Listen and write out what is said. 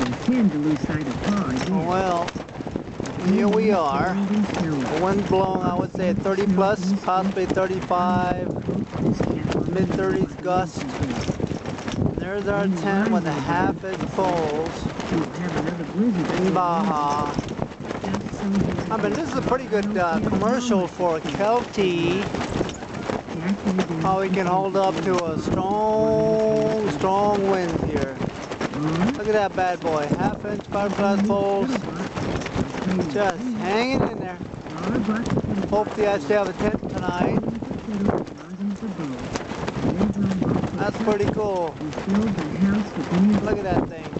intend to lose sight of Pa again. Well, here we are. The wind's blowing, I would say 30 plus, possibly 35, mid-30s gust. And there's our tent with a half-inch poles in Baja. I mean, this is a pretty good commercial for Kelty. How we can hold up to a strong wind here. Look at that bad boy, half-inch fiberglass poles, just hanging in there. Hopefully I still have a tent tonight. That's pretty cool. Look at that thing.